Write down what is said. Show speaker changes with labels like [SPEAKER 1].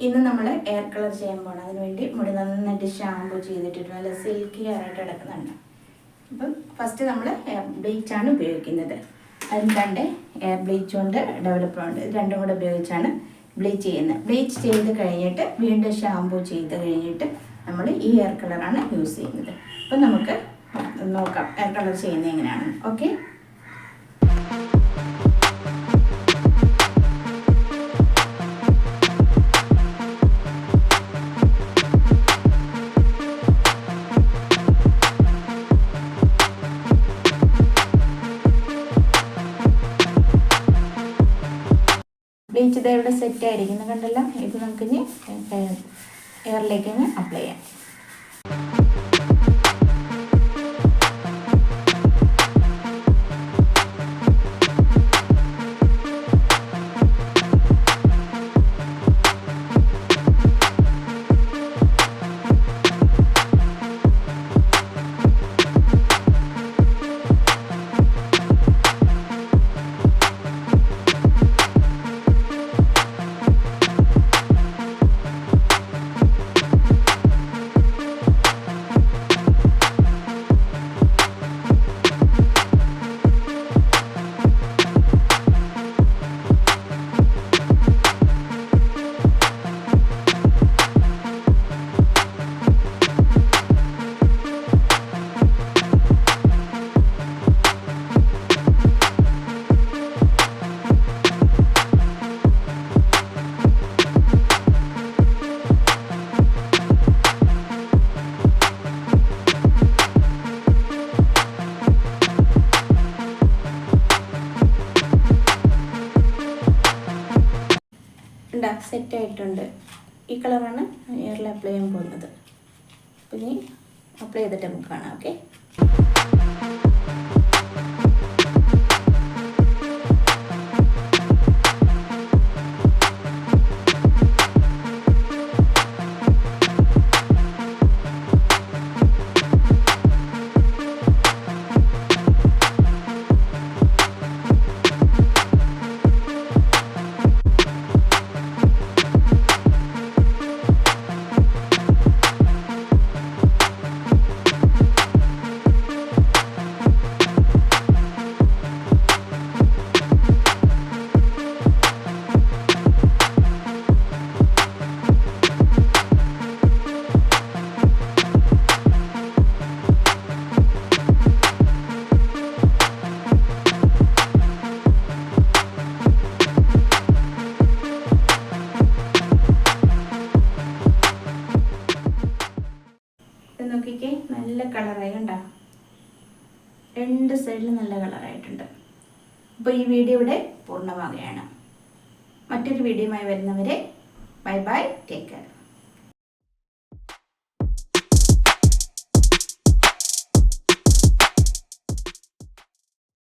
[SPEAKER 1] ഇന്ന് നമ്മൾ air colour ചെയ്യാൻ പോകണം. അതിനുവേണ്ടി മുടി നന്നായിട്ട് ഷാമ്പു ചെയ്തിട്ട് നല്ല സിൽക്കി ആയിട്ട് കിടക്കുന്നുണ്ട്. അപ്പം ഫസ്റ്റ് നമ്മൾ എയർ ബ്ലീച്ചാണ് ഉപയോഗിക്കുന്നത്. അതിന് രണ്ട് എയർ ബ്ലീച്ചും ഉണ്ട്, ഡെവലപ്പറും ഉണ്ട്. രണ്ടും കൂടെ ഉപയോഗിച്ചാണ് ബ്ലീച്ച് ചെയ്യുന്നത്. ബ്ലീച്ച് ചെയ്ത് കഴിഞ്ഞിട്ട് വീണ്ടും ഷാമ്പു ചെയ്ത് കഴിഞ്ഞിട്ട് നമ്മൾ ഈ എയർ കളറാണ് യൂസ് ചെയ്യുന്നത്. അപ്പം നമുക്ക് നോക്കാം എയർ കളർ ചെയ്യുന്നത് എങ്ങനെയാണ്. ഓക്കെ, ബ്ലീച്ച് ഇത് ഇവിടെ സെറ്റ് ആയിരിക്കുന്നത് കണ്ടല്ലോ. ഇത് നമുക്കിനി എയറിലേക്ക് അപ്ലൈ ചെയ്യാം. സെറ്റ് ആയിട്ടുണ്ട്. ഈ കളറാണ് എയറിൽ അപ്ലൈ ചെയ്യാൻ പോകുന്നത്. പിന്നെ അപ്ലൈ ചെയ്തിട്ട് നമുക്ക് കാണാം. ഓക്കെ, നോക്കിക്കേ, നല്ല കളറായി കണ്ടോ. രണ്ട് സൈഡിലും നല്ല കളറായിട്ടുണ്ട്. അപ്പോൾ ഈ വീഡിയോ ഇവിടെ പൂർണ്ണമാകുകയാണ്. മറ്റൊരു വീഡിയോയുമായി വരുന്നവരെ ബൈ ബൈ, ടേക്ക് കെയർ.